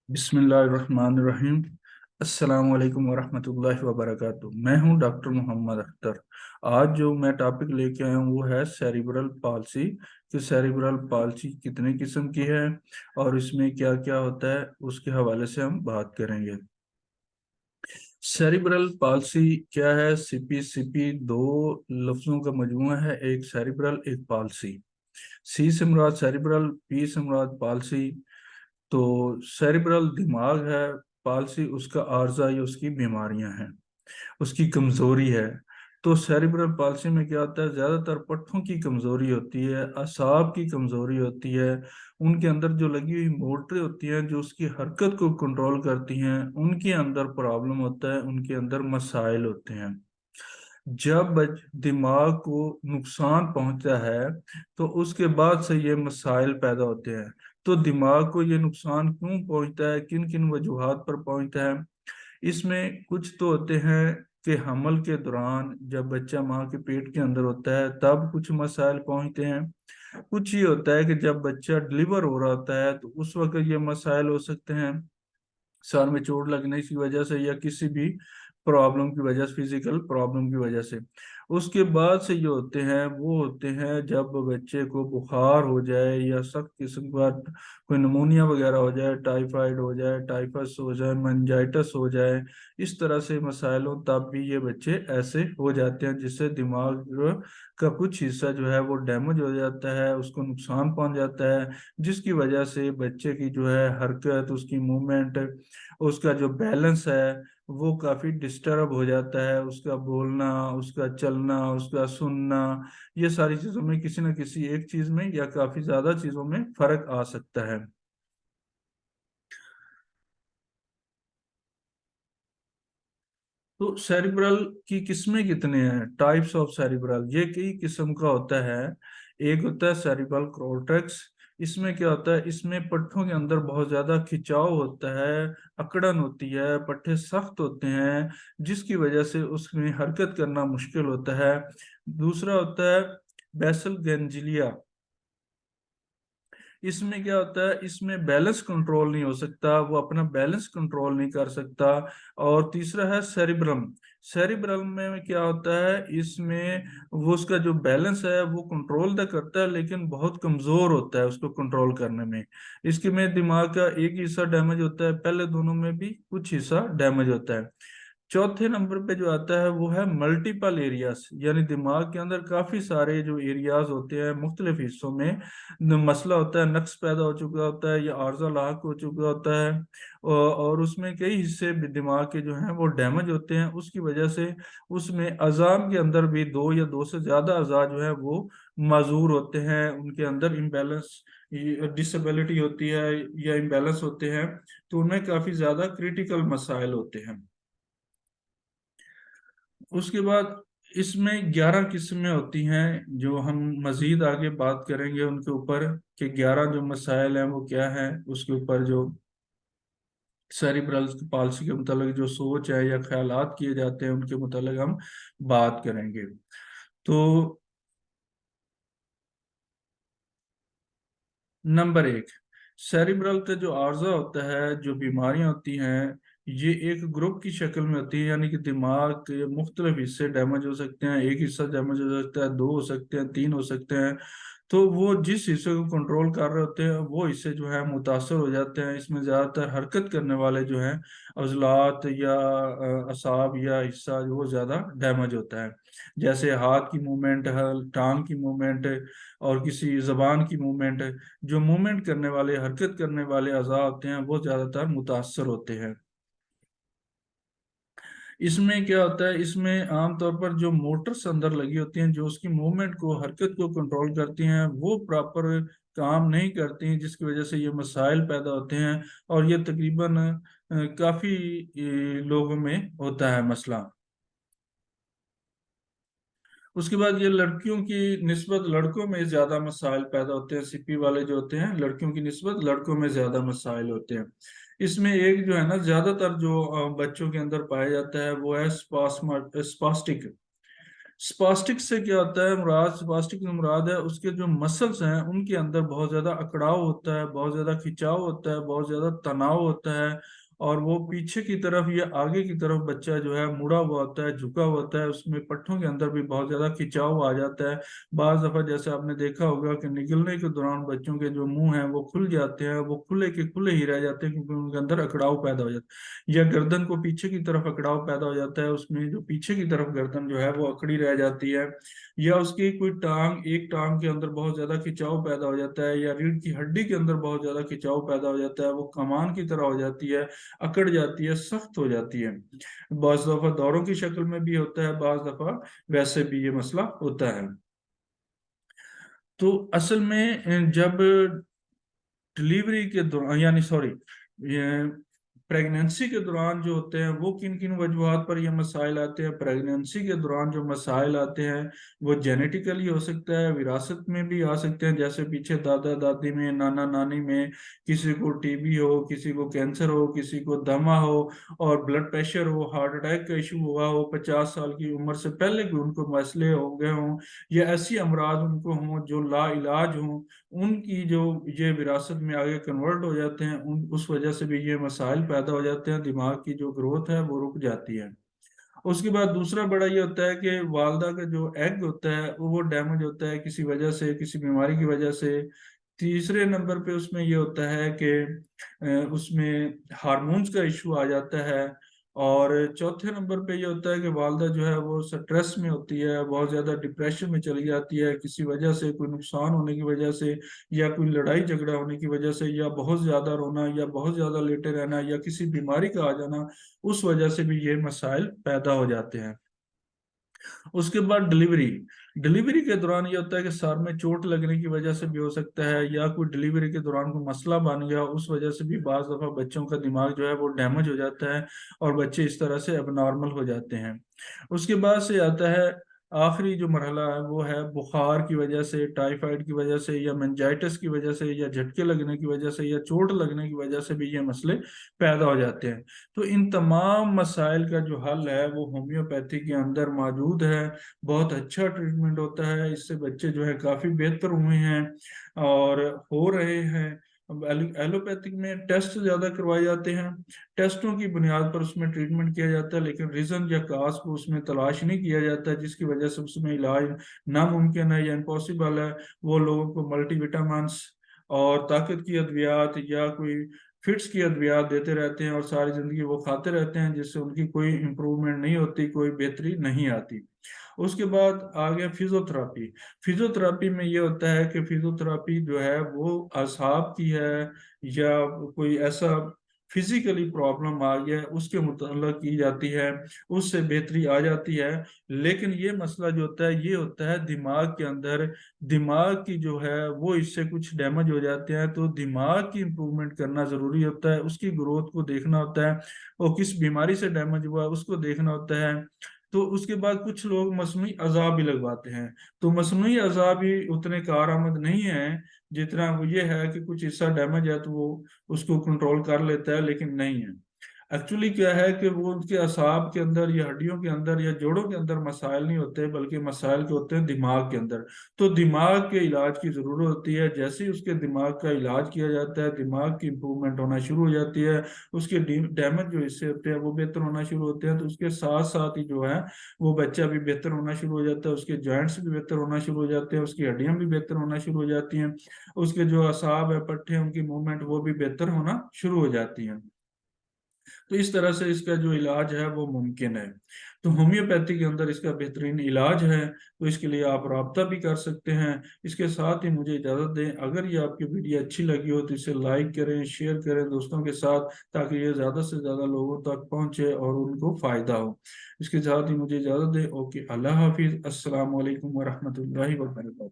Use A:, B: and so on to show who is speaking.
A: بسم اللہ الرحمن الرحیم۔ السلام علیکم ورحمۃ اللہ وبرکاتہ۔ میں ہوں ڈاکٹر محمد اختر۔ آج جو میں ٹاپک لے کے آیا ہوں وہ ہے سیریبرل پالسی، کہ سیریبرل پالسی کتنے قسم کی ہے اور اس میں کیا کیا ہوتا ہے، اس کے حوالے سے ہم بات کریں گے۔ سیریبرل پالسی کیا ہے؟ سی پی دو لفظوں کا مجموعہ ہے، ایک سیریبرل ایک پالسی۔ سی سے مراد سیریبرل، پی سے مراد پالسی۔ تو سیریبرل دماغ ہے، پالسی اس کا عارضہ یا اس کی بیماریاں ہیں، اس کی کمزوری ہے۔ تو سیریبرل پالسی میں کیا ہوتا ہے؟ زیادہ تر پٹھوں کی کمزوری ہوتی ہے، اعصاب کی کمزوری ہوتی ہے، ان کے اندر جو لگی ہوئی موٹریں ہوتی ہیں جو اس کی حرکت کو کنٹرول کرتی ہیں ان کے اندر پرابلم ہوتا ہے، ان کے اندر مسائل ہوتے ہیں۔ جب دماغ کو نقصان پہنچتا ہے تو اس کے بعد سے یہ مسائل پیدا ہوتے ہیں۔ تو دماغ کو یہ نقصان کیوں پہنچتا ہے، کن کن وجوہات پر پہنچتا ہے؟ اس میں کچھ تو ہوتے ہیں کہ حمل کے دوران جب بچہ ماں کے پیٹ کے اندر ہوتا ہے تب کچھ مسائل پہنچتے ہیں۔ کچھ یہ ہوتا ہے کہ جب بچہ ڈلیور ہو رہا ہوتا ہے تو اس وقت یہ مسائل ہو سکتے ہیں، سر میں چوٹ لگنے کی وجہ سے یا کسی بھی پرابلم کی وجہ سے، فزیکل پرابلم کی وجہ سے۔ اس کے بعد سے جو ہوتے ہیں وہ ہوتے ہیں جب بچے کو بخار ہو جائے یا سخت قسم کا کوئی نمونیا وغیرہ ہو جائے، ٹائیفائڈ ہو جائے، ٹائفس ہو جائے، منجائٹس ہو جائے، اس طرح سے مسائل ہوں تب بھی یہ بچے ایسے ہو جاتے ہیں جس سے دماغ کا کچھ حصہ جو ہے وہ ڈیمیج ہو جاتا ہے، اس کو نقصان پہنچ جاتا ہے، جس کی وجہ سے بچے کی جو ہے حرکت، اس کی موومنٹ، اس کا جو بیلنس ہے وہ کافی ڈسٹرب ہو جاتا ہے، اس کا بولنا، اس کا چلنا، اس کا سننا، یہ ساری چیزوں میں کسی نہ کسی ایک چیز میں یا کافی زیادہ چیزوں میں فرق آ سکتا ہے۔ تو سیریبرل کی قسمیں کتنے ہیں؟ ٹائپس آف سیریبرل، یہ کئی قسم کا ہوتا ہے۔ ایک ہوتا ہے سیریبرل کورٹیکس، اس میں کیا ہوتا ہے؟ اس میں پٹھوں کے اندر بہت زیادہ کھچاؤ ہوتا ہے، اکڑن ہوتی ہے، پٹھے سخت ہوتے ہیں جس کی وجہ سے اس میں حرکت کرنا مشکل ہوتا ہے۔ دوسرا ہوتا ہے بیسل گینجلیا، اس میں کیا ہوتا ہے؟ اس میں بیلنس کنٹرول نہیں ہو سکتا، وہ اپنا بیلنس کنٹرول نہیں کر سکتا۔ اور تیسرا ہے سیریبرم، سیریبرم میں کیا ہوتا ہے؟ اس میں وہ اس کا جو بیلنس ہے وہ کنٹرول تو کرتا ہے لیکن بہت کمزور ہوتا ہے اس کو کنٹرول کرنے میں۔ اس کے میں دماغ کا ایک حصہ ڈیمیج ہوتا ہے، پہلے دونوں میں بھی کچھ حصہ ڈیمیج ہوتا ہے۔ چوتھے نمبر پہ جو آتا ہے وہ ہے ملٹیپل ایریاز، یعنی دماغ کے اندر کافی سارے جو ایریاز ہوتے ہیں مختلف حصوں میں مسئلہ ہوتا ہے، نقص پیدا ہو چکا ہوتا ہے یا عارضہ لاحق ہو چکا ہوتا ہے، اور اس میں کئی حصے دماغ کے جو ہیں وہ ڈیمیج ہوتے ہیں۔ اس کی وجہ سے اس میں اعضاء کے اندر بھی دو یا دو سے زیادہ اعضاء جو ہے وہ معذور ہوتے ہیں، ان کے اندر امبیلنس، ڈسیبلٹی ہوتی ہے یا امبیلنس ہوتے ہیں، تو ان میں کافی زیادہ کریٹیکل مسائل ہوتے ہیں۔ اس کے بعد اس میں 11 قسمیں ہوتی ہیں جو ہم مزید آگے بات کریں گے ان کے اوپر، کہ 11 جو مسائل ہیں وہ کیا ہیں، اس کے اوپر جو سیریبرل پالسی کے متعلق جو سوچ ہے یا خیالات کیے جاتے ہیں ان کے متعلق ہم بات کریں گے۔ تو نمبر 1، سیریبرل کا جو عارضہ ہوتا ہے، جو بیماریاں ہوتی ہیں، یہ ایک گروپ کی شکل میں ہوتی ہے، یعنی کہ دماغ کے مختلف حصے ڈیمیج ہو سکتے ہیں، ایک حصہ ڈیمیج ہو سکتا ہے، دو ہو سکتے ہیں، تین ہو سکتے ہیں۔ تو وہ جس حصے کو کنٹرول کر رہے ہوتے ہیں وہ حصے جو ہے متاثر ہو جاتے ہیں۔ اس میں زیادہ تر حرکت کرنے والے جو ہیں عضلات یا اعصاب یا حصہ جو وہ زیادہ ڈیمیج ہوتا ہے، جیسے ہاتھ کی موومنٹ ہے، ٹانگ کی موومنٹ ہے، اور کسی زبان کی موومنٹ ہے۔ جو موومنٹ کرنے والے، حرکت کرنے والے اعضاء ہوتے ہیں وہ زیادہ تر متاثر ہوتے ہیں۔ اس میں کیا ہوتا ہے؟ اس میں عام طور پر جو موٹرز اندر لگی ہوتی ہیں جو اس کی موومنٹ کو، حرکت کو کنٹرول کرتی ہیں، وہ پراپر کام نہیں کرتی ہیں، جس کی وجہ سے یہ مسائل پیدا ہوتے ہیں، اور یہ تقریباً کافی لوگوں میں ہوتا ہے مسئلہ۔ اس کے بعد یہ لڑکیوں کی نسبت لڑکوں میں زیادہ مسائل پیدا ہوتے ہیں، سی پی والے جو ہوتے ہیں لڑکیوں کی نسبت لڑکوں میں زیادہ مسائل ہوتے ہیں۔ اس میں ایک جو ہے نا زیادہ تر جو بچوں کے اندر پایا جاتا ہے وہ ہے اسپاسٹک स्पास्टिक से क्या होता है मुराद, स्पास्टिक से मुराद है उसके जो मसल्स हैं उनके अंदर बहुत ज्यादा अकड़ाव होता है, बहुत ज्यादा खिंचाव होता है, बहुत ज्यादा तनाव होता है, और वो पीछे की तरफ या आगे की तरफ बच्चा जो है मुड़ा हुआ होता है, झुका हुआ होता है, उसमें पट्टों के अंदर भी बहुत ज्यादा खिंचाव आ जाता है। बाज दफा जैसे आपने देखा होगा कि निकलने के दौरान बच्चों के जो मुंह हैं वो खुल जाते हैं, वो खुले के खुले ही रह जाते हैं क्योंकि उनके अंदर अकड़ाव पैदा हो जाता है। या गर्दन को पीछे की तरफ अकड़ाव पैदा हो जाता है, उसमें जो पीछे की तरफ गर्दन जो है वो अकड़ी रह जाती है। या उसकी कोई टांग, एक टांग के अंदर बहुत ज्यादा खिंचाव पैदा हो जाता है, या रीढ़ की हड्डी के अंदर बहुत ज्यादा खिंचाव पैदा हो जाता है, वो कमान की तरह हो जाती है, अकड़ जाती है, सख्त हो जाती है। बाज दफा दौरों की शक्ल में भी होता है, बाज दफा वैसे भी ये मसला होता है। तो असल में जब डिलीवरी के दौरान, यानी सॉरी, ये प्रेगनेंसी के दौरान जो होते हैं वो किन किन वजूहात पर ये मसाइल आते हैं। प्रेगनेंसी के दौरान जो मसाइल आते हैं वो जेनेटिकली हो सकता है, विरासत में भी आ सकते हैं, जैसे पीछे दादा दादी में, नाना नानी में किसी को टीबी हो, किसी को कैंसर हो, किसी को दमा हो, और ब्लड प्रेशर हो, हार्ट अटैक का इशू हुआ हो 50 साल की उम्र से पहले भी उनको मसले हो गए हों, या ऐसी अमराज उनको हों जो ला इलाज हों, उनकी जो ये विरासत में आगे कन्वर्ट हो जाते हैं, उन उस वजह से भी ये मसाइल पैदा हो जाते हैं, दिमाग की जो ग्रोथ है वो रुक जाती है। उसके बाद दूसरा बड़ा ये होता है कि वालदा का जो एग होता है वो डैमेज होता है किसी वजह से, किसी बीमारी की वजह से। तीसरे नंबर पे उसमें ये होता है कि उसमें हार्मोन्स का इशू आ जाता है। और चौथे नंबर पे ये होता है कि वालदा जो है वो स्ट्रेस में होती है, बहुत ज्यादा डिप्रेशन में चली जाती है किसी वजह से, कोई नुकसान होने की वजह से, या कोई लड़ाई झगड़ा होने की वजह से, या बहुत ज्यादा रोना, या बहुत ज्यादा लेटे रहना, या किसी बीमारी का आ जाना, उस वजह से भी ये मसाइल पैदा हो जाते हैं। उसके बाद डिलीवरी, डिलीवरी के दौरान ये होता है कि सर में चोट लगने की वजह से भी हो सकता है, या कोई डिलीवरी के दौरान कोई मसला बन गया, उस वजह से भी बाज दफा बच्चों का दिमाग जो है वो डैमेज हो जाता है, और बच्चे इस तरह से एबनॉर्मल हो जाते हैं। उसके बाद से आता है आखिरी जो मरहला है वो है बुखार की वजह से, टाइफाइड की वजह से, या मेंजाइटिस की वजह से, या झटके लगने की वजह से, या चोट लगने की वजह से भी ये मसले पैदा हो जाते हैं। तो इन तमाम मसाइल का जो हल है वो होम्योपैथी के अंदर मौजूद है। बहुत अच्छा ट्रीटमेंट होता है, इससे बच्चे जो है काफ़ी बेहतर हुए हैं और हो रहे हैं। अब एलोपैथिक में टेस्ट ज़्यादा करवाए जाते हैं, टेस्टों की बुनियाद पर उसमें ट्रीटमेंट किया जाता है, लेकिन रीज़न या काज को उसमें तलाश नहीं किया जाता, जिसकी वजह से उसमें इलाज नामुमकिन है या इम्पॉसिबल है। वो लोगों को मल्टी विटामिन्स और ताकत की अद्वियात या कोई फिट्स की अद्वियात देते रहते हैं, और सारी ज़िंदगी वो खाते रहते हैं, जिससे उनकी कोई इम्प्रूवमेंट नहीं होती, कोई बेहतरी नहीं आती। उसके बाद आ गया फिजियोथेरापी। फिजियोथेरापी में ये होता है कि फिजियोथेरापी जो है वो असाब की है, या कोई ऐसा फिजिकली प्रॉब्लम आ गया है उसके मुताल्लिक की जाती है, उससे बेहतरी आ जाती है। लेकिन ये मसला जो होता है ये होता है दिमाग के अंदर, दिमाग की जो है वो इससे कुछ डैमेज हो जाते हैं, तो दिमाग की इम्प्रूवमेंट करना ज़रूरी होता है, उसकी ग्रोथ को देखना होता है, और किस बीमारी से डैमेज हुआ है उसको देखना होता है। तो उसके बाद कुछ लोग मसनूई अज़ा भी लगवाते हैं, तो मसनूई अज़ा भी उतने कारआमद नहीं है जितना वो ये है कि कुछ हिस्सा डैमेज है तो वो उसको कंट्रोल कर लेता है, लेकिन नहीं है। एक्चुअली क्या है कि वो उनके असाब के अंदर या हड्डियों के अंदर या जोड़ों के अंदर मसाइल नहीं होते, बल्कि मसाइल के होते हैं दिमाग के अंदर। तो दिमाग के इलाज की ज़रूरत होती है, जैसे ही उसके दिमाग का इलाज किया जाता है दिमाग की इम्प्रूवमेंट होना शुरू हो जाती है, उसके डैमेज जो हिस्से होते हैं वो बेहतर होना शुरू होते हैं, तो उसके साथ साथ ही जो है वो बच्चा भी बेहतर होना शुरू हो जाता है, उसके जॉइंट्स भी बेहतर होना शुरू हो जाते हैं, उसकी हड्डियां भी बेहतर होना शुरू हो जाती हैं, उसके जो असाब है, पट्टे हैं, उनकी मूवमेंट वो भी बेहतर होना शुरू हो जाती हैं। तो इस तरह से इसका जो इलाज है वो मुमकिन है। तो होम्योपैथी के अंदर इसका बेहतरीन इलाज है, तो इसके लिए आप राब्ता भी कर सकते हैं। इसके साथ ही मुझे इजाज़त दें, अगर ये आपकी वीडियो अच्छी लगी हो तो इसे लाइक करें, शेयर करें दोस्तों के साथ, ताकि ये ज़्यादा से ज़्यादा लोगों तक पहुँचे और उनको फ़ायदा हो। इसके साथ ही मुझे इजाज़त दें। ओके, अल्लाह हाफिज़, अस्सलाम वालेकुम वरहमतुल्लाहि वबरकातुहू।